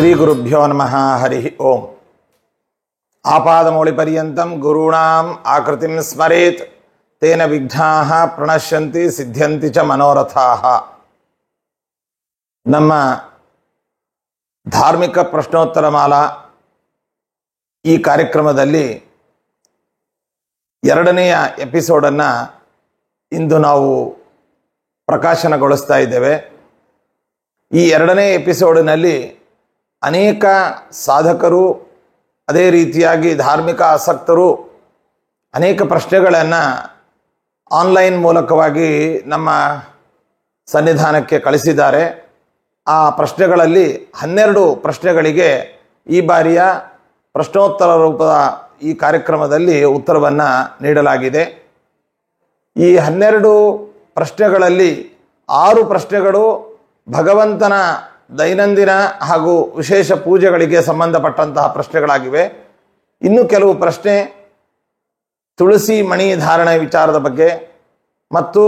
ಶ್ರೀ ಗುರುಭ್ಯೋ ನಮಃ. ಹರಿ ಓಂ. ಆಪಾದಮೌಳಿಪರ್ಯಂತಂ ಗುರುಣಾಂ ಆಕೃತಿಂ ಸ್ಮರೇತ್ ತೇನ ವಿಘ್ನಾಃ ಪ್ರಣಶ್ಯಂತಿ ಸಿದ್ಧ್ಯಂತಿ ಚ ಮನೋರಥಾಃ. ನಮ್ಮ ಧಾರ್ಮಿಕ ಪ್ರಶ್ನೋತ್ತರ ಮಾಲಾ ಈ ಕಾರ್ಯಕ್ರಮದಲ್ಲಿ ಎರಡನೆಯ ಎಪಿಸೋಡನ್ನು ಇಂದು ನಾವು ಪ್ರಕಾಶನಗೊಳಿಸ್ತಾ ಇದ್ದೇವೆ. ಈ ಎರಡನೇ ಎಪಿಸೋಡಿನಲ್ಲಿ ಅನೇಕ ಸಾಧಕರು, ಅದೇ ರೀತಿಯಾಗಿ ಧಾರ್ಮಿಕ ಆಸಕ್ತರು ಅನೇಕ ಪ್ರಶ್ನೆಗಳನ್ನು ಆನ್ಲೈನ್ ಮೂಲಕವಾಗಿ ನಮ್ಮ ಸನ್ನಿಧಾನಕ್ಕೆ ಕಳಿಸಿದ್ದಾರೆ. ಆ ಪ್ರಶ್ನೆಗಳಲ್ಲಿ 12 ಪ್ರಶ್ನೆಗಳಿಗೆ ಈ ಬಾರಿಯ ಪ್ರಶ್ನೋತ್ತರ ರೂಪದ ಈ ಕಾರ್ಯಕ್ರಮದಲ್ಲಿ ಉತ್ತರವನ್ನು ನೀಡಲಾಗಿದೆ. ಈ 12 ಪ್ರಶ್ನೆಗಳಲ್ಲಿ 6 ಪ್ರಶ್ನೆಗಳು ಭಗವಂತನ ದೈನಂದಿನ ಹಾಗೂ ವಿಶೇಷ ಪೂಜೆಗಳಿಗೆ ಸಂಬಂಧಪಟ್ಟಂತಹ ಪ್ರಶ್ನೆಗಳಾಗಿವೆ. ಇನ್ನು ಕೆಲವು ಪ್ರಶ್ನೆ ತುಳಸಿ ಮಣಿ ಧಾರಣೆ ವಿಚಾರದ ಬಗ್ಗೆ ಮತ್ತು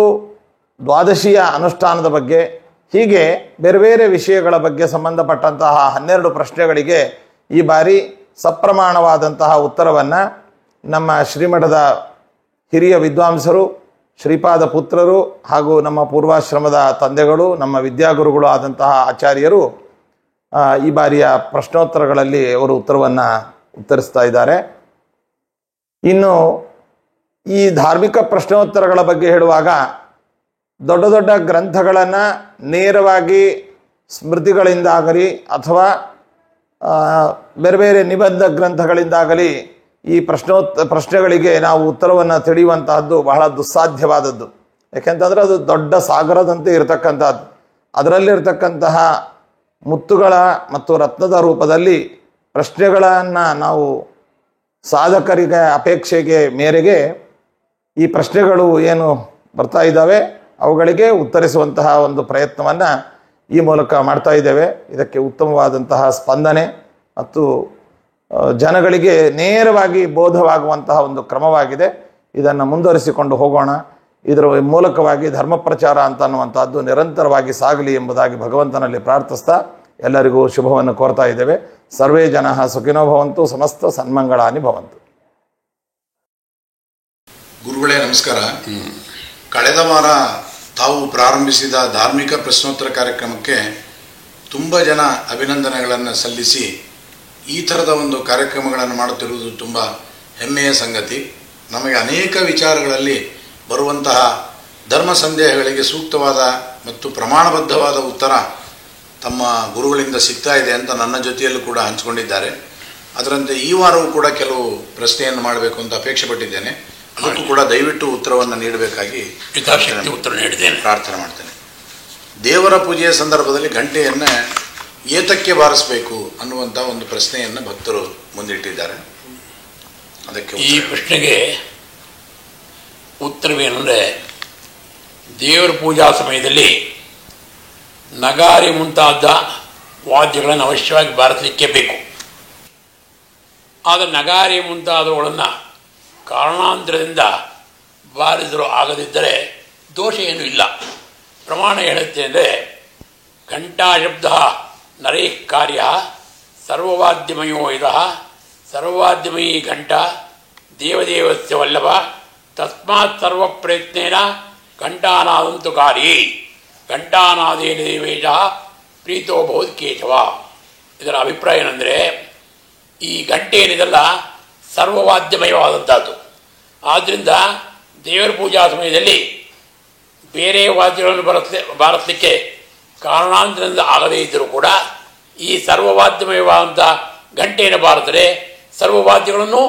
ದ್ವಾದಶಿಯ ಅನುಷ್ಠಾನದ ಬಗ್ಗೆ, ಹೀಗೆ ಬೇರೆ ಬೇರೆ ವಿಷಯಗಳ ಬಗ್ಗೆ ಸಂಬಂಧಪಟ್ಟಂತಹ 12 ಪ್ರಶ್ನೆಗಳಿಗೆ ಈ ಬಾರಿ ಸಪ್ರಮಾಣವಾದಂತಹ ಉತ್ತರವನ್ನು ನಮ್ಮ ಶ್ರೀಮಠದ ಹಿರಿಯ ವಿದ್ವಾಂಸರು, ಶ್ರೀಪಾದ ಪುತ್ರರು ಹಾಗೂ ನಮ್ಮ ಪೂರ್ವಾಶ್ರಮದ ತಂದೆಗಳು, ನಮ್ಮ ವಿದ್ಯಾಗುರುಗಳು ಆದಂತಹ ಆಚಾರ್ಯರು ಈ ಬಾರಿಯ ಪ್ರಶ್ನೋತ್ತರಗಳಲ್ಲಿ ಅವರು ಉತ್ತರವನ್ನು ಉತ್ತರಿಸ್ತಾ ಇದ್ದಾರೆ. ಇನ್ನು ಈ ಧಾರ್ಮಿಕ ಪ್ರಶ್ನೋತ್ತರಗಳ ಬಗ್ಗೆ ಹೇಳುವಾಗ ದೊಡ್ಡ ದೊಡ್ಡ ಗ್ರಂಥಗಳನ್ನು ನೇರವಾಗಿ ಸ್ಮೃತಿಗಳಿಂದಾಗಲಿ ಅಥವಾ ಬೇರೆ ಬೇರೆ ನಿಬಂಧ ಗ್ರಂಥಗಳಿಂದಾಗಲಿ ಈ ಪ್ರಶ್ನೆಗಳಿಗೆ ನಾವು ಉತ್ತರವನ್ನು ತಿಳಿಯುವಂತಹದ್ದು ಬಹಳ ದುಸ್ಸಾಧ್ಯವಾದದ್ದು. ಯಾಕೆಂತಂದರೆ ಅದು ದೊಡ್ಡ ಸಾಗರದಂತೆ ಇರತಕ್ಕಂಥದ್ದು. ಅದರಲ್ಲಿರ್ತಕ್ಕಂತಹ ಮುತ್ತುಗಳ ಮತ್ತು ರತ್ನದ ರೂಪದಲ್ಲಿ ಪ್ರಶ್ನೆಗಳನ್ನು ನಾವು ಸಾಧಕರಿಗೆ ಅಪೇಕ್ಷೆಗೆ ಮೇರೆಗೆ ಈ ಪ್ರಶ್ನೆಗಳು ಏನು ಬರ್ತಾ ಇದ್ದಾವೆ ಅವುಗಳಿಗೆ ಉತ್ತರಿಸುವಂತಹ ಒಂದು ಪ್ರಯತ್ನವನ್ನು ಈ ಮೂಲಕ ಮಾಡ್ತಾ ಇದ್ದೇವೆ. ಇದಕ್ಕೆ ಉತ್ತಮವಾದಂತಹ ಸ್ಪಂದನೆ ಮತ್ತು ಜನಗಳಿಗೆ ನೇರವಾಗಿ ಬೋಧವಾಗುವಂತಹ ಒಂದು ಕ್ರಮವಾಗಿದೆ. ಇದನ್ನು ಮುಂದುವರಿಸಿಕೊಂಡು ಹೋಗೋಣ. ಇದರ ಮೂಲಕವಾಗಿ ಧರ್ಮ ಪ್ರಚಾರ ಅನ್ನುವಂಥದ್ದು ನಿರಂತರವಾಗಿ ಸಾಗಲಿ ಎಂಬುದಾಗಿ ಭಗವಂತನಲ್ಲಿ ಪ್ರಾರ್ಥಿಸ್ತಾ ಎಲ್ಲರಿಗೂ ಶುಭವನ್ನು ಕೋರ್ತಾ ಇದ್ದೇವೆ. ಸರ್ವೇ ಜನಃ ಸುಖಿನೋ ಭವಂತು, ಸಮಸ್ತ ಸನ್ಮಂಗಳಾನಿ ಭವಂತು. ಗುರುಗಳೇ ನಮಸ್ಕಾರ. ಕಳೆದ ವಾರ ತಾವು ಪ್ರಾರಂಭಿಸಿದ ಧಾರ್ಮಿಕ ಪ್ರಶ್ನೋತ್ತರ ಕಾರ್ಯಕ್ರಮಕ್ಕೆ ತುಂಬ ಜನ ಅಭಿನಂದನೆಗಳನ್ನು ಸಲ್ಲಿಸಿ ಈ ಥರದ ಒಂದು ಕಾರ್ಯಕ್ರಮಗಳನ್ನು ಮಾಡುತ್ತಿರುವುದು ತುಂಬ ಹೆಮ್ಮೆಯ ಸಂಗತಿ. ನಮಗೆ ಅನೇಕ ವಿಚಾರಗಳಲ್ಲಿ ಬರುವಂತಹ ಧರ್ಮ ಸಂದೇಹಗಳಿಗೆ ಸೂಕ್ತವಾದ ಮತ್ತು ಪ್ರಮಾಣಬದ್ಧವಾದ ಉತ್ತರ ತಮ್ಮ ಗುರುಗಳಿಂದ ಸಿಗ್ತಾ ಇದೆ ಅಂತ ನನ್ನ ಜೊತೆಯಲ್ಲೂ ಕೂಡ ಹಂಚಿಕೊಂಡಿದ್ದಾರೆ. ಅದರಂತೆ ಈ ವಾರವೂ ಕೂಡ ಕೆಲವು ಪ್ರಶ್ನೆಯನ್ನು ಮಾಡಬೇಕು ಅಂತ ಅಪೇಕ್ಷೆ ಪಟ್ಟಿದ್ದೇನೆ. ಅದಕ್ಕೂ ಕೂಡ ದಯವಿಟ್ಟು ಉತ್ತರವನ್ನು ನೀಡಬೇಕಾಗಿ ಉತ್ತರ ನೀಡಿದ್ದೇನೆ, ಪ್ರಾರ್ಥನೆ ಮಾಡ್ತೇನೆ. ದೇವರ ಪೂಜೆಯ ಸಂದರ್ಭದಲ್ಲಿ ಗಂಟೆಯನ್ನು ಏತಕ್ಕೆ ಬಾರಿಸಬೇಕು ಅನ್ನುವಂಥ ಒಂದು ಪ್ರಶ್ನೆಯನ್ನು ಭಕ್ತರು ಮುಂದಿಟ್ಟಿದ್ದಾರೆ. ಅದಕ್ಕೆ ಈ ಪ್ರಶ್ನೆಗೆ ಉತ್ತರವೇನೆಂದರೆ, ದೇವರ ಪೂಜಾ ಸಮಯದಲ್ಲಿ ನಗಾರಿ ಮುಂತಾದ ವಾದ್ಯಗಳನ್ನು ಅವಶ್ಯವಾಗಿ ಬಾರಿಸಲಿಕ್ಕೆ ಬೇಕು. ಆದರೆ ನಗಾರಿ ಮುಂತಾದವುಗಳನ್ನು ಕಾರಣಾಂತರದಿಂದ ಬಾರಿಸಲು ಆಗದಿದ್ದರೆ ದೋಷ ಏನೂ ಇಲ್ಲ. ಪ್ರಮಾಣ ಹೇಳುತ್ತೆ ಅಂದರೆ, ಘಂಟಾ ಶಬ್ದ ನರೇ ಕಾರ್ಯ ಸರ್ವವಾದ್ಯಮಯೋ ಇದಃ ಸರ್ವವಾದ್ಯಮಯೀ ಘಂಟಾ ದೇವದೇವಸ್ಯ ವಲ್ಲಭ ತಸ್ಮಾತ್ ಸರ್ವ ಪ್ರಯತ್ನೇನ ಘಂಟಾನಾದಂತು ಕಾರ್ಯೇ ಘಂಟಾನಾದೇನ ದೇವೇಶ ಪ್ರೀತೋ ಭವತ್ ಕೇಶವ. ಇದರ ಅಭಿಪ್ರಾಯ ಏನೆಂದರೆ, ಈ ಗಂಟೆ ಏನಿದೆಲ್ಲ ಸರ್ವವಾದ್ಯಮಯವಾದಂಥದ್ದು. ಆದ್ದರಿಂದ ದೇವರ ಪೂಜಾ ಸಮಯದಲ್ಲಿ ಬೇರೆ ವಾದ್ಯಗಳನ್ನು ಬಾರಿಸಲಿಕ್ಕೆ ಕಾರಣಾಂತರದಿಂದ ಆಗದೇ ಇದ್ದರೂ ಕೂಡ ಈ ಸರ್ವವಾದ್ಯಮಯವಾದಂಥ ಗಂಟೆಯನ್ನು ಬಾರಿಸಿದರೆ ಸರ್ವವಾದ್ಯಗಳನ್ನು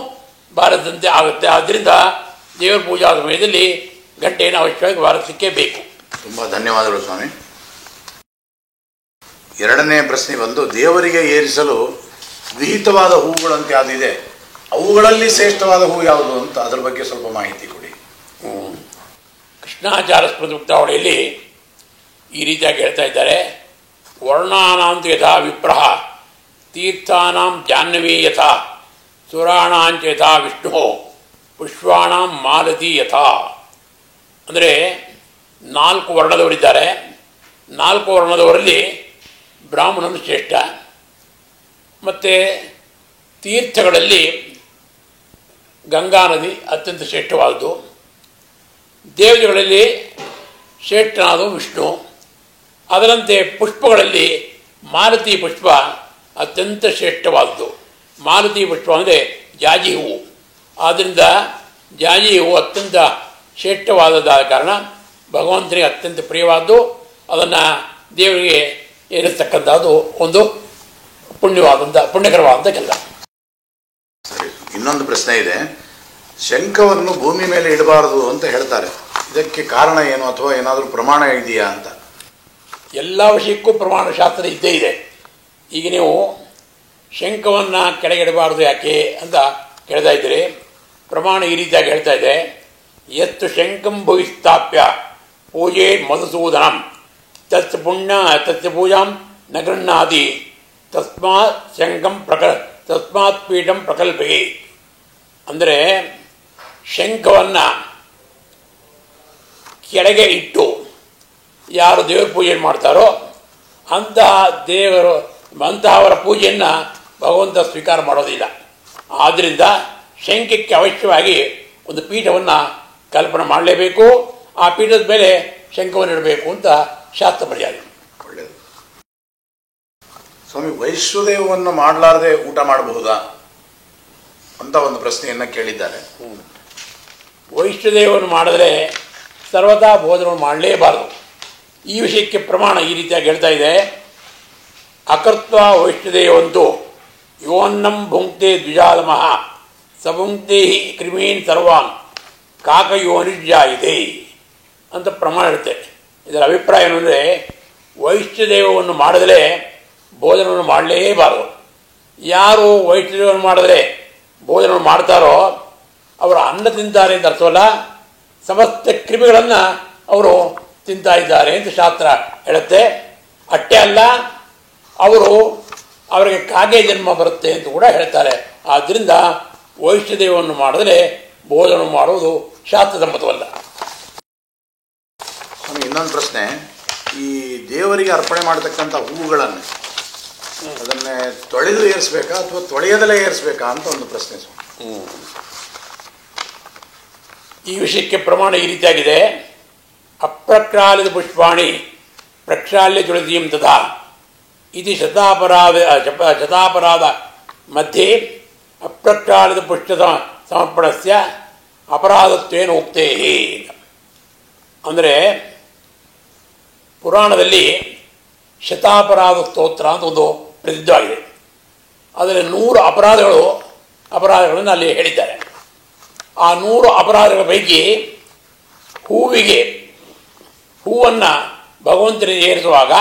ಬಾರಿಸಿದಂತೆ ಆಗುತ್ತೆ. ಆದ್ದರಿಂದ ದೇವರ ಪೂಜಾ ಸಮಯದಲ್ಲಿ ಗಂಟೆಯನ್ನು ಅವಶ್ಯವಾಗಿ ಬಾರಿಸಲಿಕ್ಕೆ ಬೇಕು. ತುಂಬ ಧನ್ಯವಾದಗಳು ಸ್ವಾಮಿ. ಎರಡನೇ ಪ್ರಶ್ನೆ ಬಂದು, ದೇವರಿಗೆ ಏರಿಸಲು ವಿಹಿತವಾದ ಹೂಗಳಂತ ಯಾವುದಿದೆ, ಅವುಗಳಲ್ಲಿ ಶ್ರೇಷ್ಠವಾದ ಹೂ ಯಾವುದು ಅಂತ ಅದರ ಬಗ್ಗೆ ಸ್ವಲ್ಪ ಮಾಹಿತಿ ಕೊಡಿ. ಕೃಷ್ಣಾಚಾರ್ಯ ಸ್ಮೃತಿವೃತ್ತಾವಳಿಯಲ್ಲಿ ಈ ರೀತಿಯಾಗಿ ಹೇಳ್ತಾ ಇದ್ದಾರೆ, ವರ್ಣಾನಾಂತು ಯಥಾ ವಿಪ್ರಹ ತೀರ್ಥಾನಾಂ ಜಾಹ್ನವೀ ಯಥಾ ಸುರಾಣಾಂಚ ಯಥಾ ವಿಷ್ಣು ಪುಷ್ಪಾಣಾಂ ಮಾಲತಿ ಯಥಾ. ಅಂದರೆ 4 ವರ್ಣದವರಿದ್ದಾರೆ. 4 ವರ್ಣದವರಲ್ಲಿ ಬ್ರಾಹ್ಮಣನು ಶ್ರೇಷ್ಠ, ಮತ್ತು ತೀರ್ಥಗಳಲ್ಲಿ ಗಂಗಾ ನದಿ ಅತ್ಯಂತ ಶ್ರೇಷ್ಠವಾದದ್ದು. ದೇವತೆಗಳಲ್ಲಿ ಶ್ರೇಷ್ಠನಾದ ವಿಷ್ಣು. ಅದರಂತೆ ಪುಷ್ಪಗಳಲ್ಲಿ ಮಾಲತಿ ಪುಷ್ಪ ಅತ್ಯಂತ ಶ್ರೇಷ್ಠವಾದದ್ದು. ಮಾಲತಿ ಪುಷ್ಪ ಅಂದರೆ ಜಾಜಿ ಹೂವು. ಆದ್ದರಿಂದ ಜಾಜಿ ಹೂವು ಅತ್ಯಂತ ಶ್ರೇಷ್ಠವಾದದ್ದಾದ ಕಾರಣ ಭಗವಂತನಿಗೆ ಅತ್ಯಂತ ಪ್ರಿಯವಾದ್ದು. ಅದನ್ನು ದೇವರಿಗೆ ಏರಿಸ್ತಕ್ಕಂಥದ್ದು ಒಂದು ಪುಣ್ಯಕರವಾದಂಥ ಕೆಲಸ. ಸರಿ, ಇನ್ನೊಂದು ಪ್ರಶ್ನೆ ಇದೆ. ಶಂಖವನ್ನು ಭೂಮಿ ಮೇಲೆ ಇಡಬಾರದು ಅಂತ ಹೇಳ್ತಾರೆ. ಇದಕ್ಕೆ ಕಾರಣ ಏನು, ಅಥವಾ ಏನಾದರೂ ಪ್ರಮಾಣ ಇದೆಯಾ ಅಂತ? ಎಲ್ಲ ವಿಷಯಕ್ಕೂ ಪ್ರಮಾಣ ಶಾಸ್ತ್ರ ಇದ್ದೇ ಇದೆ. ಈಗ ನೀವು ಶಂಖವನ್ನು ಕೆಳಗಿಡಬಾರ್ದು ಯಾಕೆ ಅಂತ ಕೇಳ್ತಾ ಇದ್ದೀರಿ. ಪ್ರಮಾಣ ಈ ರೀತಿಯಾಗಿ ಹೇಳ್ತಾ ಇದೆ. ಎತ್ತು ಶಂಖಂ ಭವಿಸ್ಥಾಪ್ಯ ಪೂಜೆ ಮಧುಸೂದನಂ ತತ್ ಪುಣ್ಯ ತತ್ ಪೂಜಾಂ ನ ಗೃಹ್ಣಾತಿ ತಸ್ಮಾತ್ ಶಂಖಂ ತಸ್ಮಾತ್ ಪೀಠಂ ಪ್ರಕಲ್ಪೆ. ಅಂದರೆ ಶಂಖವನ್ನು ಕೆಳಗೆ ಇಟ್ಟು ಯಾರು ದೇವರ ಪೂಜೆ ಮಾಡ್ತಾರೋ ಅಂತಹವರ ಪೂಜೆಯನ್ನು ಭಗವಂತ ಸ್ವೀಕಾರ ಮಾಡೋದಿಲ್ಲ. ಆದ್ದರಿಂದ ಶಂಖಕ್ಕೆ ಅವಶ್ಯವಾಗಿ ಒಂದು ಪೀಠವನ್ನು ಕಲ್ಪನೆ ಮಾಡಲೇಬೇಕು. ಆ ಪೀಠದ ಮೇಲೆ ಶಂಖವನ್ನು ಇಡಬೇಕು ಅಂತ ಶಾಸ್ತ್ರ ಮರ್ಯಾದೆ. ಒಳ್ಳೆಯದು ಸ್ವಾಮಿ. ವೈಶ್ವದೇವವನ್ನು ಮಾಡಲಾರದೆ ಊಟ ಮಾಡಬಹುದಾ ಅಂತ ಒಂದು ಪ್ರಶ್ನೆಯನ್ನು ಕೇಳಿದ್ದಾರೆ. ವೈಷ್ಣದೇವವನ್ನು ಮಾಡಿದ್ರೆ ಸರ್ವದಾ ಭೋಜನವನ್ನು ಮಾಡಲೇಬಾರದು. ಈ ವಿಷಯಕ್ಕೆ ಪ್ರಮಾಣ ಈ ರೀತಿಯಾಗಿ ಹೇಳ್ತಾ ಇದೆ. ಅಕೃತ್ವ ವೈಷ್ಣದೇವಂತೂ ಯೋನ್ನಂ ಭುಂಕ್ತೆ ದ್ವಿಜಾಲಮಃ ಸಭುಂಕ್ತೆ ಹಿ ಕ್ರಿಮೀನ್ ಸರ್ವಾನ್ ಕಾಕಯೋನಿರ್ಜಾಯಿದೆ ಅಂತ ಪ್ರಮಾಣ ಇರುತ್ತೆ. ಇದರ ಅಭಿಪ್ರಾಯ ಏನಂದರೆ ವೈಷ್ಣದೇವವನ್ನು ಮಾಡಿದ್ರೆ ಭೋಜನವನ್ನು ಮಾಡಲೇಬಾರದು. ಯಾರು ವೈಷ್ಣದೇವವನ್ನು ಮಾಡಿದ್ರೆ ಭೋಜನವನ್ನು ಮಾಡ್ತಾರೋ ಅವರು ಅನ್ನ ತಿಂತಾರೆ ಅಂತ ಅರ್ಥವಲ್ಲ, ಸಮಸ್ತ ಕ್ರಿಮಿಗಳನ್ನು ಅವರು ತಿಂತಾ ಇದ್ದಾರೆ ಅಂತ ಶಾಸ್ತ್ರ ಹೇಳುತ್ತೆ. ಅಷ್ಟೇ ಅಲ್ಲ, ಅವರಿಗೆ ಕಾಗೆ ಜನ್ಮ ಬರುತ್ತೆ ಅಂತ ಕೂಡ ಹೇಳ್ತಾರೆ. ಆದ್ದರಿಂದ ವೈಷ್ಣದೇವವನ್ನು ಮಾಡಿದ್ರೆ ಭೋಜನ ಮಾಡುವುದು ಶಾಸ್ತ್ರಸಮ್ಮತವಲ್ಲ. ಸ್ವಾಮಿ, ಇನ್ನೊಂದು ಪ್ರಶ್ನೆ. ಈ ದೇವರಿಗೆ ಅರ್ಪಣೆ ಮಾಡತಕ್ಕಂಥ ಹೂವುಗಳನ್ನು ಅದನ್ನೇ ತೊಳೆದು ಏರಿಸಬೇಕಾ ಅಥವಾ ತೊಳೆಯದಲ್ಲೇ ಏರಿಸಬೇಕಾ ಅಂತ ಒಂದು ಪ್ರಶ್ನೆ ಸ್ವಾಮಿ. ಈ ವಿಷಯಕ್ಕೆ ಪ್ರಮಾಣ ಈ ರೀತಿಯಾಗಿದೆ. ಅಪ್ರಕ್ಷಾಲಿತ ಪುಷ್ಪಾಣಿ ಪ್ರಕ್ಷಾಲ್ಯ ತುಳಸೀಂ ತಥಾ ಇದು ಶತಾಪರಾಧ ಮಧ್ಯೆ ಅಪ್ರಕ್ಷಾಲಿತ ಪುಷ್ಪ ಸಮರ್ಪಣಸ್ಯ ಅಪರಾಧತ್ವೇನ ಉಕ್ತೇ. ಅಂದರೆ ಪುರಾಣದಲ್ಲಿ ಶತಾಪರಾಧ ಸ್ತೋತ್ರ ಅಂತ ಒಂದು ಪ್ರಸಿದ್ಧವಾಗಿದೆ. ಅದರಲ್ಲಿ 100 ಅಪರಾಧಗಳನ್ನು ಅಲ್ಲಿ ಹೇಳಿದ್ದಾರೆ. ಆ 100 ಅಪರಾಧಗಳ ಪೈಕಿ ಹೂವನ್ನು ಭಗವಂತನಿಗೆ ಏರಿಸುವಾಗ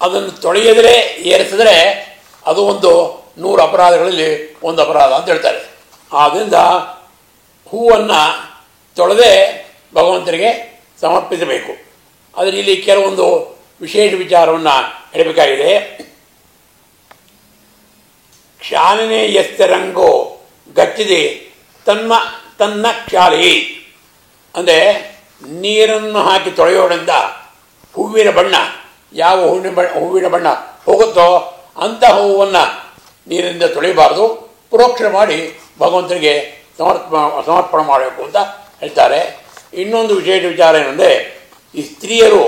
ಅದನ್ನು ತೊಳೆಯದರೆ ಏರಿಸಿದ್ರೆ ಅದು ಒಂದು 100 ಅಪರಾಧಗಳಲ್ಲಿ ಒಂದು ಅಪರಾಧ ಅಂತ ಹೇಳ್ತಾರೆ. ಆದ್ದರಿಂದ ಹೂವನ್ನು ತೊಳೆದೇ ಭಗವಂತನಿಗೆ ಸಮರ್ಪಿಸಬೇಕು. ಆದರೆ ಇಲ್ಲಿ ಕೆಲವೊಂದು ವಿಶೇಷ ವಿಚಾರವನ್ನು ಹೇಳಬೇಕಾಗಿದೆ. ಕ್ಷಾಲನೆ ಯಸ್ಯ ರಂಗೋ ಗಚ್ಚಿದೆ ತನ್ನ ಕ್ಷಾಲಿ. ಅಂದರೆ ನೀರನ್ನು ಹಾಕಿ ತೊಳೆಯೋದ್ರಿಂದ ಹೂವಿನ ಬಣ್ಣ ಯಾವ ಹೂವಿನ ಬಣ್ಣ ಹೋಗುತ್ತೋ ಅಂತಹ ಹೂವನ್ನು ನೀರಿನಿಂದ ತೊಳೆಯಬಾರದು, ಪ್ರೋಕ್ಷಣೆ ಮಾಡಿ ಭಗವಂತನಿಗೆ ಸಮರ್ಪಣೆ ಮಾಡಬೇಕು ಅಂತ ಹೇಳ್ತಾರೆ. ಇನ್ನೊಂದು ವಿಶೇಷ ವಿಚಾರ ಏನಂದರೆ, ಈ ಸ್ತ್ರೀಯರು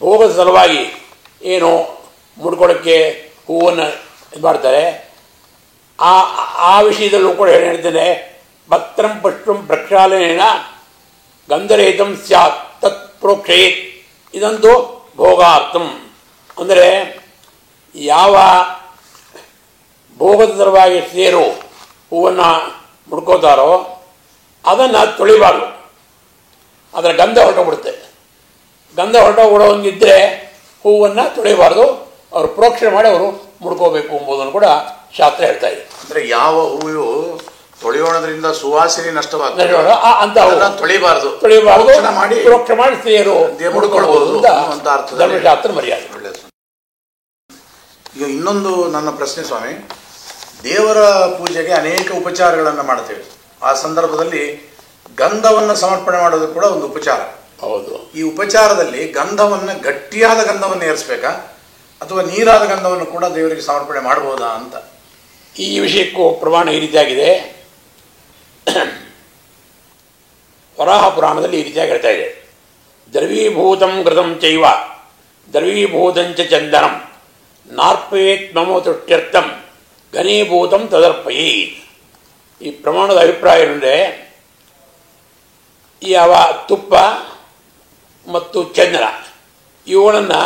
ಭೋಗದ ಸಲುವಾಗಿ ಏನು ಮುಡ್ಕೊಳ್ಳೋಕ್ಕೆ ಹೂವನ್ನು ಇದು ಮಾಡ್ತಾರೆ. ಆ ವಿಷಯದಲ್ಲೂ ಕೂಡ ಹೇಳ್ತೇನೆ. ಭಕ್ತಂ ಪುಷ್ಪಂ ಪ್ರಕ್ಷಾಲನೇನ ಗಂಧರಹಿತಂ ಸ್ಯಾತ್ ತತ್ ಪ್ರೋಕ್ಷಯೇತ್. ಇದಂತೂ ಭೋಗಾರ್ಥಂ. ಅಂದರೆ ಯಾವ ಭೋಗದ ಸಲುವಾಗಿ ಸ್ತ್ರೀಯರು ಹೂವನ್ನು ಮುಡ್ಕೋತಾರೋ ಅದನ್ನು ತೊಳಿಬಾರ್ದು. ಅದರ ಗಂಧ ಹೊರಟೋಗ್ಬಿಡುತ್ತೆ. ಗಂಧ ಹೊರಟೋಗ್ಬಿಡೋಂಗಿದ್ದರೆ ಹೂವನ್ನು ತೊಳಿಬಾರ್ದು. ಅವರು ಪ್ರೋಕ್ಷಣೆ ಮಾಡಿ ಅವರು ಮುಡ್ಕೋಬೇಕು ಎಂಬುದನ್ನು ಕೂಡ ಶಾಸ್ತ್ರ ಹೇಳ್ತಾ ಇದೆ. ಅಂದರೆ ಯಾವ ಹೂವು ತೊಳೆಯೋದ್ರಿಂದ ಸುವಾಸನೆ ನಷ್ಟವಾಗ್ತದೆ ಅಂತ ತೊಳಿಬಾರ್ದು, ಪ್ರೋಕ್ಷಣೆ ಮಾಡಿ ಸ್ತ್ರೀಯರು ಮುಡ್ಕೊಳ್ಬಹುದು ಅಂತ ಅರ್ಥದಲ್ಲಿ ಧರ್ಮಶಾಸ್ತ್ರ ಮರ್ಯಾದೆ. ಒಳ್ಳೆಯದು. ಈಗ ಇನ್ನೊಂದು ನನ್ನ ಪ್ರಶ್ನೆ ಸ್ವಾಮಿ. ದೇವರ ಪೂಜೆಗೆ ಅನೇಕ ಉಪಚಾರಗಳನ್ನು ಮಾಡ್ತೇವೆ. ಆ ಸಂದರ್ಭದಲ್ಲಿ ಗಂಧವನ್ನು ಸಮರ್ಪಣೆ ಮಾಡೋದು ಕೂಡ ಒಂದು ಉಪಚಾರ. ಹೌದು. ಈ ಉಪಚಾರದಲ್ಲಿ ಗಂಧವನ್ನು ಗಟ್ಟಿಯಾದ ಗಂಧವನ್ನು ಏರಿಸಬೇಕಾ ಅಥವಾ ನೀರಾದ ಗಂಧವನ್ನು ಕೂಡ ದೇವರಿಗೆ ಸಮರ್ಪಣೆ ಮಾಡಬಹುದಾ ಅಂತ. ಈ ವಿಷಯಕ್ಕೂ ಪ್ರಮಾಣ ಈ ರೀತಿಯಾಗಿದೆ. ವರಾಹ ಪುರಾಣದಲ್ಲಿ ಈ ರೀತಿಯಾಗಿ ಹೇಳ್ತಾ ಇದೆ, ದ್ರವೀಭೂತಂ ಘೃತಂ ಚೈವ ದ್ರವೀಭೂತಂಚ ಚಂದನಂ ನಾರ್ಪಯೇತ್ ಮಮ ತುಷ್ಟ್ಯರ್ಥಂ ಘನೀಭೂತಂ ತದರ್ಪಯೇತ್. ಈ ಪ್ರಮಾಣದ ಅಭಿಪ್ರಾಯ ಏನಂದರೆ, ಯಾವ ತುಪ್ಪ ಮತ್ತು ಚಂದನ ಇವುಗಳನ್ನು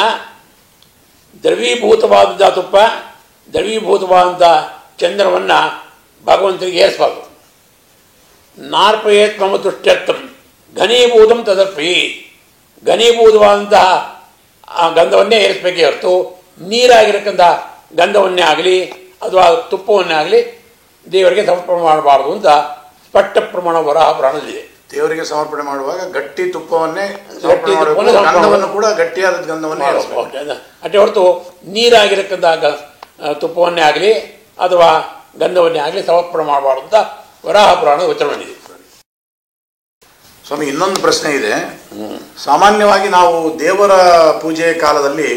ದ್ರವೀಭೂತವಾದಂಥ ತುಪ್ಪ, ದ್ರವೀಭೂತವಾದಂಥ ಚಂದನವನ್ನು ಭಗವಂತನಿಗೆ ಏರಿಸಬಾರ್ದು. ನಾರ್ಪಯೇತ್ ಮಮ ತುಷ್ಟ್ಯರ್ಥಂ ಘನೀಭೂತಂ ತದರ್ಪಯೇತ್. ಘನೀಭೂತವಾದಂತಹ ಆ ಗಂಧವನ್ನೇ ಏರಿಸಬೇಕೇ ಹೊರತು ನೀರಾಗಿರತಕ್ಕಂಥ ಗಂಧವನ್ನೇ ಆಗಲಿ ಅಥವಾ ತುಪ್ಪವನ್ನೇ ಆಗಲಿ ದೇವರಿಗೆ ಸಮರ್ಪಣೆ ಮಾಡಬಾರ್ದು ಅಂತ ಸ್ಪಷ್ಟ ಪ್ರಮಾಣ ವರಾಹ ಪುರಾಣದಲ್ಲಿದೆ. ದೇವರಿಗೆ ಸಮರ್ಪಣೆ ಮಾಡುವಾಗ ಗಟ್ಟಿ ತುಪ್ಪವನ್ನೇ ಗಂಧವನ್ನು ಕೂಡ ಗಟ್ಟಿಯಾದ ಗಂಧವನ್ನೇ ಅಷ್ಟೇ ಹೊರತು ನೀರಾಗಿರತಕ್ಕಂಥ ತುಪ್ಪವನ್ನೇ ಆಗಲಿ ಅಥವಾ ಗಂಧವನ್ನೇ ಆಗಲಿ ಸಮರ್ಪಣೆ ಮಾಡಬಾರ್ದು ಅಂತ ವರಾಹ ಪುರಾಣದ ವಚನ ಬಂದಿದೆ. ಸ್ವಾಮಿ, ಇನ್ನೊಂದು ಪ್ರಶ್ನೆ ಇದೆ. ಸಾಮಾನ್ಯವಾಗಿ ನಾವು ದೇವರ ಪೂಜೆಯ ಕಾಲದಲ್ಲಿ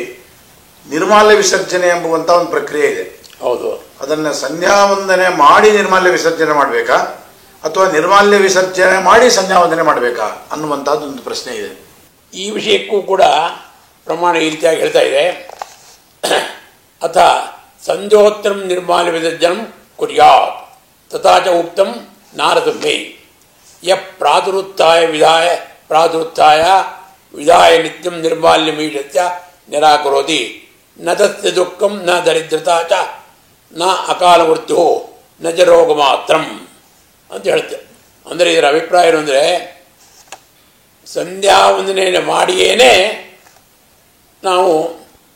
ನಿರ್ಮಾಲ್ಯ ವಿಸರ್ಜನೆ ಎಂಬುವಂತ ಒಂದು ಪ್ರಕ್ರಿಯೆ ಇದೆ. ಹೌದು. ಅದನ್ನ ಸಂಧ್ಯಾ ವಂದನೆ ಮಾಡಿ ನಿರ್ಮಾಲ್ಯ ವಿಸರ್ಜನೆ ಮಾಡಬೇಕಾ ಅಥವಾ ನಿರ್ಮಾಲ್ಯ ವಿಸರ್ಜನೆ ಮಾಡಿ ಸಂಧ್ಯಾ ವಂದನೆ ಮಾಡಬೇಕಾ ಅನ್ನುವಂಥದ್ದು ಒಂದು ಪ್ರಶ್ನೆ ಇದೆ. ಈ ವಿಷಯಕ್ಕೂ ಕೂಡ ಪ್ರಮಾಣ ಈ ರೀತಿಯಾಗಿ ಹೇಳ್ತಾ ಇದೆ. ಅಥ ಸಂಧ್ಯೋತ್ತರಂ ನಿರ್ಮಾಲ್ಯ ವಿಸರ್ಜನಂ ಕುರ್ಯಾತ್ ತಥಾಚ ಉಕ್ತಂ ನಾರದುರ್ಮೇ ಯ ಪ್ರಾದುರುತ್ಥಾಯ ವಿಧಾಯ ನಿತ್ಯಂ ನಿರ್ಮಾಲ್ಯಮೀಶಸ್ಯ ನಿರಾಕರೋತಿ ನ ತಸ್ಯ ದುಃಖಂ ನ ದರಿದ್ರತಾ ಚ ನ ಅಕಾಲ ಮೃತ್ಯು ನ ಚ ರೋಗ ಮಾತ್ರಂ ಅಂತ ಹೇಳುತ್ತೆ. ಅಂದರೆ ಇದರ ಅಭಿಪ್ರಾಯ ಏನು ಅಂದರೆ, ಸಂಧ್ಯಾ ವಂದನೆಯನ್ನು ಮಾಡಿಯೇನೆ ನಾವು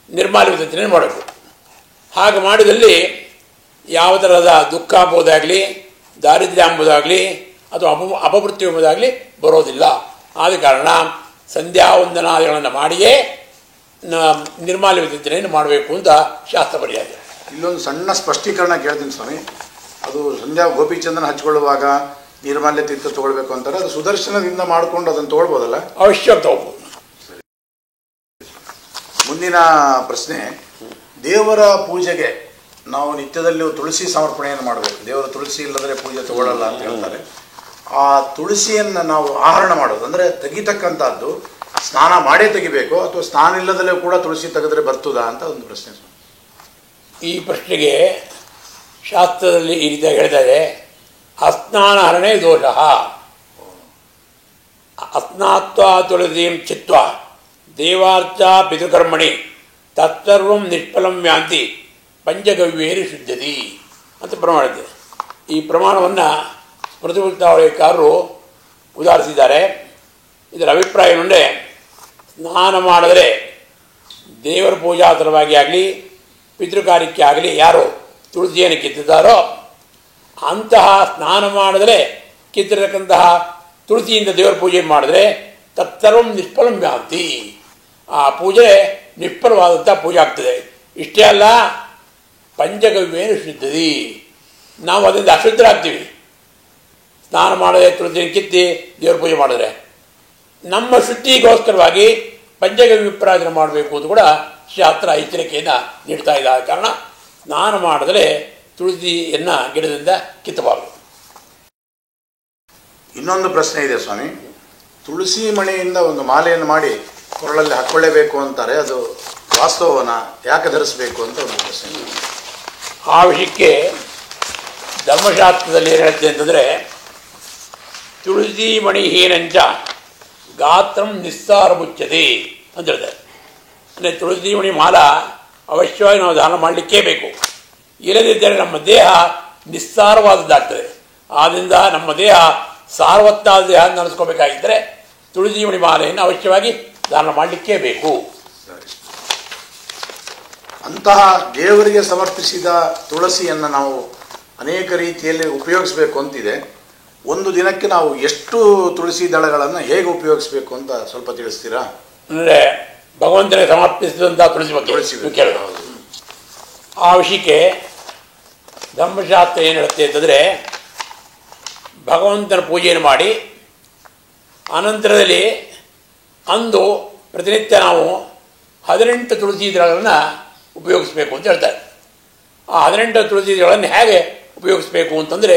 ನಿರ್ಮಾಲ್ಯ ವಿಸರ್ಜನೆ ಮಾಡಬೇಕು. ಹಾಗೆ ಮಾಡಿದಲ್ಲಿ ಯಾವ ಥರದ ದುಃಖ ಎಂಬುದಾಗಲಿ ದಾರಿದ್ರ್ಯ ಎಂಬುದಾಗಲಿ ಅಥವಾ ಅಪಮೃತ್ಯು ಎಂಬುದಾಗಲಿ ಬರೋದಿಲ್ಲ. ಆದ ಕಾರಣ ಸಂಧ್ಯಾ ವಂದನಾದಿಗಳನ್ನು ಮಾಡಿಯೇ ನಿರ್ಮಾಲ್ಯ ವಿಸರ್ಜನೆಯನ್ನು ಮಾಡಬೇಕು ಅಂತ ಶಾಸ್ತ್ರ ಮರ್ಯಾದೆ. ಇಲ್ಲೊಂದು ಸಣ್ಣ ಸ್ಪಷ್ಟೀಕರಣ ಕೇಳ್ತೀನಿ ಸ್ವಾಮಿ. ಅದು ಸಂಧ್ಯಾ ಗೋಪಿಚಂದನ ಹಚ್ಕೊಳ್ಳುವಾಗ ನಿರ್ಮಾಲ್ಯ ತೀರ್ಥ ತಗೊಳ್ಬೇಕು ಅಂತಾರೆ, ಅದು ಸುದರ್ಶನದಿಂದ ಮಾಡಿಕೊಂಡು ಅದನ್ನು ತಗೊಳ್ಬೋದಲ್ಲ? ಅವಶ್ಯವಾಗಿ ತಗೋಬೋದು. ಮುಂದಿನ ಪ್ರಶ್ನೆ, ದೇವರ ಪೂಜೆಗೆ ನಾವು ನಿತ್ಯದಲ್ಲಿ ತುಳಸಿ ಸಮರ್ಪಣೆಯನ್ನು ಮಾಡಬೇಕು. ದೇವರ ತುಳಸಿ ಇಲ್ಲದ್ರೆ ಪೂಜೆ ತಗೊಳ್ಳಲ್ಲ ಅಂತ ಹೇಳ್ತಾರೆ. ಆ ತುಳಸಿಯನ್ನು ನಾವು ಆಹರಣ ಮಾಡೋದು ಅಂದರೆ ತೆಗಿತಕ್ಕಂಥದ್ದು ಸ್ನಾನ ಮಾಡೇ ತೆಗಿಬೇಕು ಅಥವಾ ಸ್ನಾನ ಇಲ್ಲದಲ್ಲೇ ಕೂಡ ತುಳಸಿ ತೆಗೆದ್ರೆ ಬರ್ತದಾ ಅಂತ ಒಂದು ಪ್ರಶ್ನೆ. ಈ ಪ್ರಶ್ನೆಗೆ ಶಾಸ್ತ್ರದಲ್ಲಿ ಈ ರೀತಿಯಾಗಿ ಹೇಳ್ತಾ ಇದೆ, ಅಸ್ನಾನಹರಣೆ ದೋಷ ಅಸ್ನಾತ್ವ ತುಳಸೀಂ ಚಿತ್ವ ದೇವಾರ್ಚ ಪಿತೃಕರ್ಮಣಿ ತತ್ಸರ್ವಂ ನಿಷ್ಫಲಂ ಯಾಂತಿ ಪಂಚಗವ್ಯೇರಿ ಶುದ್ಧತಿ ಅಂತ ಪ್ರಮಾಣ ಇದೆ. ಈ ಪ್ರಮಾಣವನ್ನು ಸ್ಮೃತಿಕಾರರು ಉದಾಹರಿಸಿದ್ದಾರೆ. ಇದರ ಅಭಿಪ್ರಾಯ ಏನಂದರೆ, ಸ್ನಾನ ಮಾಡಿದರೆ ದೇವರ ಪೂಜಾತರವಾಗಿ ಆಗಲಿ ಪಿತೃಕಾರ್ಯಕ್ಕೆ ಆಗಲಿ ಯಾರು ತುಳಸಿಯನ್ನು ಕಿತ್ತಿದ್ದಾರೋ ಅಂತಹ ಸ್ನಾನ ಮಾಡಿದರೆ ಕಿತ್ತಿರತಕ್ಕಂತಹ ತುಳಸಿಯಿಂದ ದೇವರ ಪೂಜೆ ಮಾಡಿದ್ರೆ ತತ್ಸರ್ವಂ ನಿಷ್ಫಲಂ ಯಾಂತಿ, ಆ ಪೂಜೆ ನಿಷ್ಫಲವಾದಂಥ ಪೂಜೆ ಆಗ್ತದೆ. ಇಷ್ಟೇ ಅಲ್ಲ, ಪಂಚಗವ್ಯೇನ ಶುದ್ಧದಿ, ನಾವು ಅದರಿಂದ ಅಶುದ್ಧರಾಗ್ತೀವಿ. ಸ್ನಾನ ಮಾಡದೆ ತುಳಸಿಯನ್ನು ಕಿತ್ತಿ ದೇವರ ಪೂಜೆ ಮಾಡಿದ್ರೆ ನಮ್ಮ ಶುದ್ಧಿಗೋಸ್ಕರವಾಗಿ ಪಂಚಗವ್ಯ ವಿಪ್ರಾಜನೆ ಮಾಡಬೇಕು ಅಂತ ಕೂಡ ಶಾಸ್ತ್ರ ಎಚ್ಚರಿಕೆಯನ್ನು ನೀಡ್ತಾ ಇದೆ. ಆದ ಕಾರಣ ಸ್ನಾನ ಮಾಡಿದ್ರೆ ತುಳಸಿಯನ್ನು ಗಿಡದಿಂದ ಕಿತ್ತಬಾರದು. ಇನ್ನೊಂದು ಪ್ರಶ್ನೆ ಇದೆ ಸ್ವಾಮಿ. ತುಳಸಿ ಮಣಿಯಿಂದ ಒಂದು ಮಾಲೆಯನ್ನು ಮಾಡಿ ಕೊರಳಲ್ಲಿ ಹಾಕ್ಕೊಳ್ಳೇಬೇಕು ಅಂತಾರೆ, ಅದು ವಾಸ್ತವನ? ಯಾಕೆ ಧರಿಸಬೇಕು ಅಂತ ಒಂದು ಪ್ರಶ್ನೆ. ಆ ವಿಷಯಕ್ಕೆ ಧರ್ಮಶಾಸ್ತ್ರದಲ್ಲಿ ಏನು ಹೇಳ್ತದೆ ಅಂತಂದರೆ, ತುಳಸಿ ಮಣಿ ಹೀನಂಚ ಗಾತ್ರಂ ನಿಸ್ಸಾರ ಮುಚ್ಚದೆ ಅಂತ ಹೇಳಿದೆ. ಅಂದರೆ ತುಳಸಿ ಮಣಿ ಮಾಲ ಅವಶ್ಯವಾಗಿ ನಾವು ದಾನ ಮಾಡಲಿಕ್ಕೇ ಬೇಕು. ಇಲ್ಲದಿದ್ದರೆ ನಮ್ಮ ದೇಹ ನಿಸ್ಸಾರವಾದದ್ದಾಗ್ತದೆ. ಆದ್ದರಿಂದ ನಮ್ಮ ದೇಹ ಸಾರವತ್ತಾದ ದೇಹ ನಡೆಸ್ಕೋಬೇಕಾಗಿದ್ದರೆ ತುಳಸಿ ಮಣಿ ಮಾಲೆಯನ್ನು ಅವಶ್ಯವಾಗಿ ದಾನ ಮಾಡಲಿಕ್ಕೇ ಬೇಕು. ಅಂತಹ ದೇವರಿಗೆ ಸಮರ್ಪಿಸಿದ ತುಳಸಿಯನ್ನು ನಾವು ಅನೇಕ ರೀತಿಯಲ್ಲಿ ಉಪಯೋಗಿಸಬೇಕು ಅಂತಿದೆ. ಒಂದು ದಿನಕ್ಕೆ ನಾವು ಎಷ್ಟು ತುಳಸಿ ದಳಗಳನ್ನು ಹೇಗೆ ಉಪಯೋಗಿಸಬೇಕು ಅಂತ ಸ್ವಲ್ಪ ತಿಳಿಸ್ತೀರಾ? ಅಂದರೆ ಭಗವಂತನಿಗೆ ಸಮರ್ಪಿಸಿದಂಥ ತುಳಸಿ ಬಗ್ಗೆ ಕೇಳಬಹುದು. ಆ ವಿಷಯಕ್ಕೆ ಧರ್ಮಶಾಸ್ತ್ರ ಏನು ಹೇಳುತ್ತೆ ಅಂತಂದರೆ, ಭಗವಂತನ ಪೂಜೆಯನ್ನು ಮಾಡಿ ಅನಂತರದಲ್ಲಿ ಅಂದು ಪ್ರತಿನಿತ್ಯ ನಾವು 18 ತುಳಸಿ ದಳಗಳನ್ನು ಉಪಯೋಗಿಸ್ಬೇಕು ಅಂತ ಹೇಳ್ತಾರೆ. ಆ 18 ತುಳಸಿಗಳನ್ನು ಹೇಗೆ ಉಪಯೋಗಿಸ್ಬೇಕು ಅಂತಂದರೆ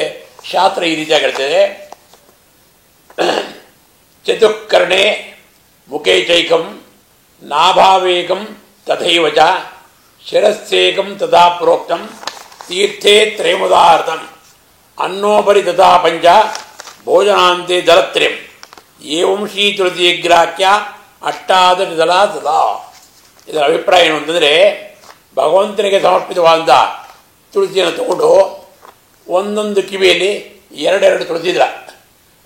ಶಾಸ್ತ್ರ ಈ ರೀತಿಯಾಗಿ ಹೇಳ್ತದೆ. ಚತುಃಕರ್ಣೆ ಮುಖೇ ಚೈಕಂ ನಾಭಾವೇಕಂ ತಥೈವ ಚ ಶಿರಸ್ಸೇಕಂ ತಥಾ ಪ್ರೋಕ್ತಂ ತೀರ್ಥೇ ತ್ರಯಮುದಾಹೃತಂ ಅನ್ನೋಪರಿ ತಥಾ ಪಂಚ ಭೋಜನಾಂತೆ ಜಲತ್ರಯಂ ಏವಂ ಶ್ರೀ ತುಳಸಿ ಗ್ರಾಹ್ಯ ಅಷ್ಟಾದಶ ಜಲ ಸದಾ. ಇದರ ಅಭಿಪ್ರಾಯ ಏನು ಅಂತಂದರೆ, ಭಗವಂತನಿಗೆ ಸಮರ್ಪಿತವಾದ ತುಳಸಿಯನ್ನು ತಗೊಂಡು ಒಂದೊಂದು ಕಿವಿಯಲ್ಲಿ 2 ತುಳಸಿದ್ರ,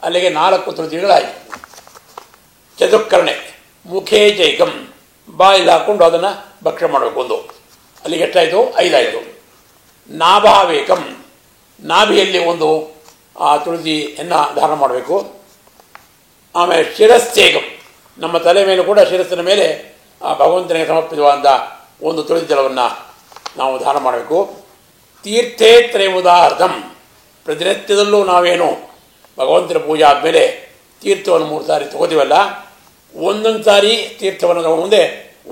ಅಲ್ಲಿಗೆ 4 ತುಳಸಿಗಳಾಯಿತು. ಚತುಃಕರ್ಣೆ ಮುಖೇ ಚೈಕಂ, ಬಾಯಲ್ಲಿ ಹಾಕ್ಕೊಂಡು ಅದನ್ನು ಭಕ್ಷಣೆ ಮಾಡಬೇಕು. ಒಂದು ಅಲ್ಲಿಗೆ ಎಷ್ಟಾಯಿತು? 5 ಆಯಿತು. ನಾಭಾವೇಕಂ, ನಾಭಿಯಲ್ಲಿ ಒಂದು ಆ ತುಳಸಿಯನ್ನು ಧಾರಣ ಮಾಡಬೇಕು. ಆಮೇಲೆ ಶಿರಸ್ಸೇಕಂ, ನಮ್ಮ ತಲೆ ಮೇಲೆ ಕೂಡ ಶಿರಸ್ಸಿನ ಮೇಲೆ ಆ ಭಗವಂತನಿಗೆ ಸಮರ್ಪಿತವಾದ ಒಂದು ತುಳಸಿ ಜಲವನ್ನು ನಾವು ಧಾರಣ ಮಾಡಬೇಕು. ತೀರ್ಥೇ ತ್ರಯಮುದಾಹೃತಂ, ಪ್ರತಿನಿತ್ಯದಲ್ಲೂ ನಾವೇನು ಭಗವಂತನ ಪೂಜೆ ಆದಮೇಲೆ ತೀರ್ಥವನ್ನು 3 ಸಾರಿ ತಗೋತೀವಲ್ಲ, ಒಂದೊಂದು ಸಾರಿ ತೀರ್ಥವನ್ನು ತಗೊಂಡು ಮುಂದೆ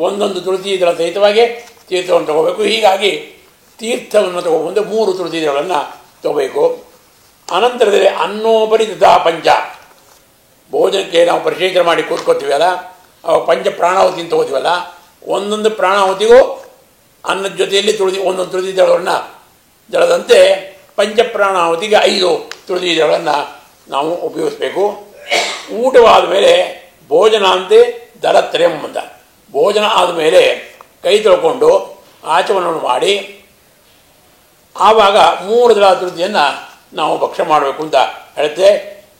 ಒಂದೊಂದು ತುಳಸಿ ದಳ ಸಹಿತವಾಗಿ ತೀರ್ಥವನ್ನು ತಗೋಬೇಕು. ಹೀಗಾಗಿ ತೀರ್ಥವನ್ನು ತಗೊಂಡು 3 ತುಳಸಿ ದಳಗಳನ್ನು ತಗೋಬೇಕು. ಅನಂತರದಲ್ಲಿ ಅನ್ನೋಪರಿ ತಥಾ ಪಂಚ, ಭೋಜನಕ್ಕೆ ನಾವು ಪರಿಶೇಷಣೆ ಮಾಡಿ ಕೂತ್ಕೋತೀವಲ್ಲ, ಅವಾಗ ಪಂಚ ಪ್ರಾಣಾಹುತಿಯನ್ನು ತಗೋತೀವಲ್ಲ, ಒಂದೊಂದು ಪ್ರಾಣಾಹುತಿಗೂ ಅನ್ನದ ಜೊತೆಯಲ್ಲಿ ಒಂದೊಂದು ತುಳಸಿ ದಳವನ್ನು ಜಳದಂತೆ ಪಂಚಪ್ರಾಣಾಹುತಿಗೆ 5 ತುಳಸಿ ದಳಗಳನ್ನು ನಾವು ಉಪಯೋಗಿಸಬೇಕು. ಊಟವಾದ ಮೇಲೆ ಭೋಜನ ಅಂತೆ ದಲತ್ರಯಂ ಅಂತ, ಭೋಜನ ಆದಮೇಲೆ ಕೈ ತೊಳ್ಕೊಂಡು ಆಚಮನವನ್ನು ಮಾಡಿ ಆವಾಗ 3 ದಳ ತುಳಸಿಯನ್ನು ನಾವು ಭಕ್ಷಣೆ ಮಾಡಬೇಕು ಅಂತ ಹೇಳುತ್ತೆ.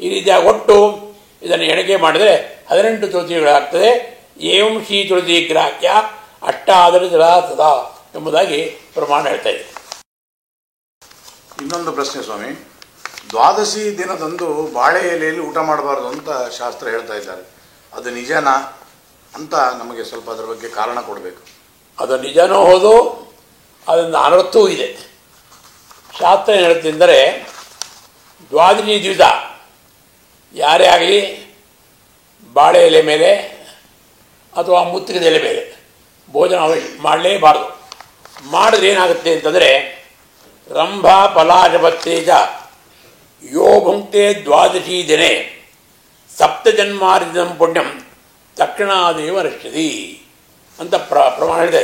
ಈ ರೀತಿಯಾಗಿ ಒಟ್ಟು ಇದನ್ನು ಎಣಿಕೆ ಮಾಡಿದರೆ 18 ತುಳಸಿಗಳಾಗ್ತದೆ. ಏವಂ ಶ್ರೀ ತುಳಸಿ ಗ್ರಾಹ್ಯ ಅಷ್ಟಾದಶ ಜಲ ಸದಾ ಎಂಬುದಾಗಿ ಪ್ರಮಾಣ ಹೇಳ್ತಾ ಇದೆ. ಇನ್ನೊಂದು ಪ್ರಶ್ನೆ ಸ್ವಾಮಿ, ದ್ವಾದಶಿ ದಿನದಂದು ಬಾಳೆ ಎಲೆಯಲ್ಲಿ ಊಟ ಮಾಡಬಾರ್ದು ಅಂತ ಶಾಸ್ತ್ರ ಹೇಳ್ತಾ ಇದ್ದಾರೆ, ಅದು ನಿಜನಾ ಅಂತ ನಮಗೆ ಸ್ವಲ್ಪ ಅದರ ಬಗ್ಗೆ ಕಾರಣ ಕೊಡಬೇಕು. ಅದು ನಿಜನೂ ಹೌದು, ಅದರಿಂದ ಅನರ್ಥವೂ ಇದೆ. ಶಾಸ್ತ್ರ ಏನು ಹೇಳ್ತಿದ್ದರೆ, ದ್ವಾದಶಿ ದಿವಸ ಯಾರೇ ಆಗಲಿ ಬಾಳೆ ಎಲೆ ಮೇಲೆ ಅಥವಾ ಮುತ್ತಿಗೆ ಎಲೆ ಮೇಲೆ ಭೋಜನ ಮಾಡಲೇಬಾರ್ದು. ಮಾಡಿದ್ರೆ ಏನಾಗುತ್ತೆ ಅಂತಂದರೆ, ರಂಭಾ ಫಲಾಶಪತ್ತೇಜ ಯೋ ಭುಂಕ್ತೆ ದ್ವಾದಶಿ ದಿನೇ ಸಪ್ತಜನ್ಮಾರ್ಜಿತಂ ಪುಣ್ಯಂ ತಕ್ಷಣಾದೇವ ರಕ್ಷತಿ ಅಂತ ಪ್ರಮಾಣ ಇದೆ.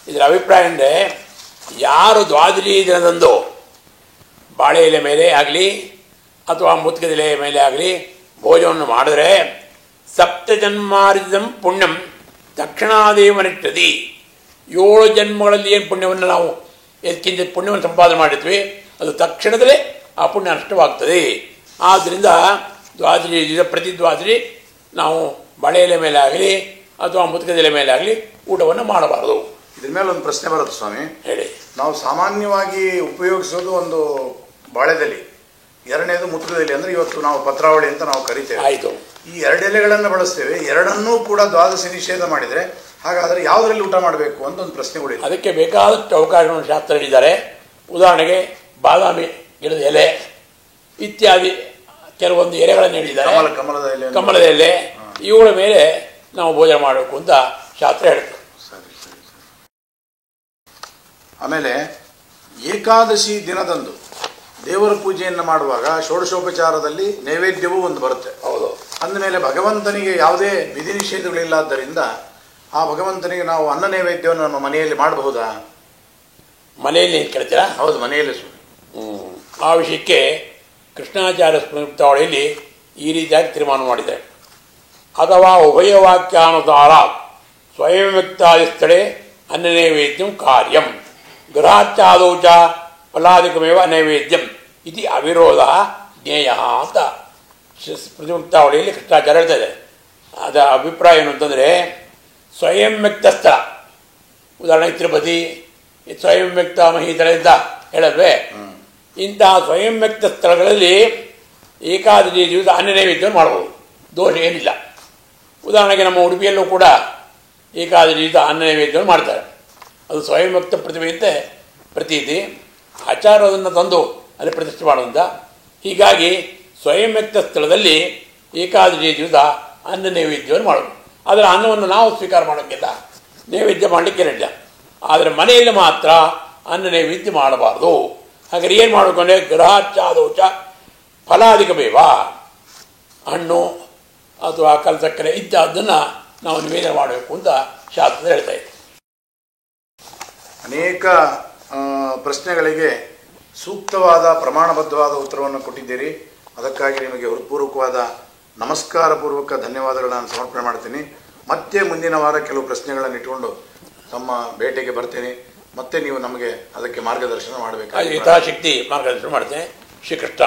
ಇದರ ಅಭಿಪ್ರಾಯ ಅಂದರೆ, ಯಾರು ದ್ವಾದಶಿ ದಿನದಂದು ಬಾಳೆ ಎಲೆ ಮೇಲೆ ಆಗಲಿ ಅಥವಾ ಮುತ್ತಿಗೆ ಎಲೆ ಮೇಲೆ ಆಗಲಿ ಭೋಜನವನ್ನು ಮಾಡಿದ್ರೆ ಸಪ್ತಜನ್ಮಾರ್ಜಿತಂ ಪುಣ್ಯಂ ತಕ್ಷಣಾದೇವ ರಕ್ಷತಿ. 7 ಜನ್ಮಗಳಲ್ಲಿ ಏನು ಪುಣ್ಯವನ್ನು ನಾವು ಕಿಂಚಿತ್ ಪುಣ್ಯವನ್ನು ಸಂಪಾದನೆ ಮಾಡಿದ್ವಿ, ಅದು ತಕ್ಷಣದಲ್ಲೇ ಆ ಪುಣ್ಯ ನಷ್ಟವಾಗ್ತದೆ. ಆದ್ದರಿಂದ ದ್ವಾದಶಿ ಪ್ರತಿ ದ್ವಾದಶಿ ನಾವು ಬಾಳೆ ಎಲೆ ಮೇಲೆ ಆಗಲಿ ಅಥವಾ ಮುತ್ತಿಗೆ ಎಲೆ ಮೇಲೆ ಆಗಲಿ ಊಟವನ್ನು ಮಾಡಬಾರದು. ಇದ್ರ ಮೇಲೆ ಒಂದು ಪ್ರಶ್ನೆ ಬರುತ್ತೆ ಸ್ವಾಮಿ, ಹೇಳಿ. ನಾವು ಸಾಮಾನ್ಯವಾಗಿ ಉಪಯೋಗಿಸೋದು ಒಂದು ಬಾಳೆದೆಲೆ, ಎರಡನೇದು ಮುತ್ತುಗದಲ್ಲಿ, ಅಂದರೆ ಇವತ್ತು ನಾವು ಪತ್ರಾವಳಿ ಅಂತ ನಾವು ಕರಿತೇವೆ. ಆಯಿತು. ಈ 2 ಎಲೆಗಳನ್ನು ಬಳಸ್ತೇವೆ, ಎರಡನ್ನೂ ಕೂಡ ದ್ವಾದಶಿ ನಿಷೇಧ ಮಾಡಿದರೆ ಹಾಗಾದರೆ ಯಾವುದರಲ್ಲಿ ಊಟ ಮಾಡಬೇಕು ಅಂತ ಒಂದು ಪ್ರಶ್ನೆ ಕೂಡ ಇದೆ. ಅದಕ್ಕೆ ಬೇಕಾದಷ್ಟು ಅವಕಾಶವನ್ನು ಶಾಸ್ತ್ರ ನೀಡಿದ್ದಾರೆ. ಉದಾಹರಣೆಗೆ ಬಾದಾಮಿ ಗಿಡದ ಎಲೆ ಇತ್ಯಾದಿ ಕೆಲವೊಂದು ಎಲೆಗಳನ್ನು ನೀಡಿದ್ದಾರೆ. ಕಮಲದ ಎಲೆ ಇವುಗಳ ಮೇಲೆ ನಾವು ಭೋಜನ ಮಾಡಬೇಕು ಅಂತ ಶಾಸ್ತ್ರ ಹೇಳುತ್ತೆ. ಸರಿ ಸರಿ ಸರಿ. ಆಮೇಲೆ ಏಕಾದಶಿ ದಿನದಂದು ದೇವರ ಪೂಜೆಯನ್ನು ಮಾಡುವಾಗ ಷೋಡಶೋಪಚಾರದಲ್ಲಿ ನೈವೇದ್ಯವೂ ಒಂದು ಬರುತ್ತೆ. ಹೌದು. ಅಂದಮೇಲೆ ಭಗವಂತನಿಗೆ ಯಾವುದೇ ವಿಧಿ ನಿಷೇಧಗಳಿಲ್ಲದ್ದರಿಂದ ಆ ಭಗವಂತನಿಗೆ ನಾವು ಅನ್ನ ನೈವೇದ್ಯವನ್ನು ನಮ್ಮ ಮನೆಯಲ್ಲಿ ಮಾಡಬಹುದಾ? ಮನೆಯಲ್ಲಿ ಕೇಳ್ತೀರಾ? ಹೌದು, ಮನೆಯಲ್ಲಿ. ಆ ವಿಷಯಕ್ಕೆ ಕೃಷ್ಣಾಚಾರ್ಯ ಸ್ಮೃತಾವಳಿಯಲ್ಲಿ ಈ ರೀತಿಯಾಗಿ ತೀರ್ಮಾನ ಮಾಡಿದ್ದಾರೆ. ಅಥವಾ ಉಭಯವಾಕ್ಯಾನುಸಾರ ಸ್ವಯಂ ವ್ಯಕ್ತಾದಿ ಸ್ಥಳೇ ಅನ್ನ ನೈವೇದ್ಯಂ ಕಾರ್ಯಂ ಗೃಹಾಚಾದೌ ಚ ಫಲಾದಿಕಮೇವ ನೈವೇದ್ಯಂ ಇತಿ ಅವಿರೋಧ ಜ್ಞೇಯ ಅಂತ ಪ್ರತಿಮುಕ್ತಾವಳಿಯಲ್ಲಿ ಕೃಷ್ಣಾಚಾರ್ಯ ಹೇಳ್ತಾ ಇದೆ. ಅದರ ಅಭಿಪ್ರಾಯ ಏನು ಅಂತಂದರೆ, ಸ್ವಯಂ ವ್ಯಕ್ತ ಸ್ಥಳ, ಉದಾಹರಣೆಗೆ ತಿರುಪತಿ ಸ್ವಯಂ ವ್ಯಕ್ತ ಮಹೀತಳ ಅಂತ ಹೇಳಲ್ವೇ, ಇಂತಹ ಸ್ವಯಂ ವ್ಯಕ್ತ ಸ್ಥಳಗಳಲ್ಲಿ ಏಕಾದಶಿ ದಿವಸ ಅನ್ನ ನೈವೇದ್ಯವನ್ನು ಮಾಡ್ಬೋದು, ದೋಷ ಏನಿಲ್ಲ. ಉದಾಹರಣೆಗೆ ನಮ್ಮ ಉಡುಪಿಯಲ್ಲೂ ಕೂಡ ಏಕಾದಶಿ ದಿವಸ ಅನ್ನ ನೈವೇದ್ಯವನ್ನು ಮಾಡ್ತಾರೆ. ಅದು ಸ್ವಯಂ ವ್ಯಕ್ತ ಪ್ರತಿಮೆಯಂತೆ ಪ್ರತೀತಿ, ಆಚಾರವನ್ನು ತಂದು ಅಲ್ಲಿ ಪ್ರತಿಷ್ಠೆ ಮಾಡುವಂಥ. ಹೀಗಾಗಿ ಸ್ವಯಂ ವ್ಯಕ್ತ ಸ್ಥಳದಲ್ಲಿ ಏಕಾದಶಿ ದಿವಸ ಅನ್ನ ನೈವೇದ್ಯವನ್ನು ಮಾಡೋದು. ಅದರ ಅನ್ನವನ್ನು ನಾವು ಸ್ವೀಕಾರ ಮಾಡೋಕ್ಕಿಲ್ಲ, ನೈವೇದ್ಯ ಮಾಡಲಿಕ್ಕೆ ಇರಲಿಲ್ಲ. ಆದರೆ ಮನೆಯಲ್ಲಿ ಮಾತ್ರ ಅನ್ನ ನೈವೇದ್ಯ ಮಾಡಬಾರ್ದು. ಹಾಗಾದ್ರೆ ಏನು ಮಾಡಬೇಕು ಅಂದರೆ ಗ್ರಹಾಚಾದೋಚ ಫಲಾಧಿಕ ಬೇವ, ಹಣ್ಣು ಅಥವಾ ಕಲ್ ಸಕ್ಕರೆ ಇತ್ಯಾದನ್ನು ನಾವು ನಿವೇದನೆ ಮಾಡಬೇಕು ಅಂತ ಶಾಸ್ತ್ರ ಹೇಳ್ತಾ ಇದೆ. ಅನೇಕ ಪ್ರಶ್ನೆಗಳಿಗೆ ಸೂಕ್ತವಾದ ಪ್ರಮಾಣಬದ್ಧವಾದ ಉತ್ತರವನ್ನು ಕೊಟ್ಟಿದ್ದೀರಿ. ಅದಕ್ಕಾಗಿ ನಿಮಗೆ ಹೃತ್ಪೂರ್ವಕವಾದ ನಮಸ್ಕಾರಪೂರ್ವಕ ಧನ್ಯವಾದಗಳನ್ನು ಸಮರ್ಪಣೆ ಮಾಡ್ತೀನಿ. ಮತ್ತೆ ಮುಂದಿನ ವಾರ ಕೆಲವು ಪ್ರಶ್ನೆಗಳನ್ನು ಇಟ್ಕೊಂಡು ತಮ್ಮ ಭೇಟಿಗೆ ಬರ್ತೀನಿ. ಮತ್ತೆ ನೀವು ನಮಗೆ ಅದಕ್ಕೆ ಮಾರ್ಗದರ್ಶನ ಮಾಡಬೇಕು. ಯಥಾಶಕ್ತಿ ಮಾರ್ಗದರ್ಶನ ಮಾಡ್ತೇನೆ. ಶ್ರೀಕೃಷ್ಣ.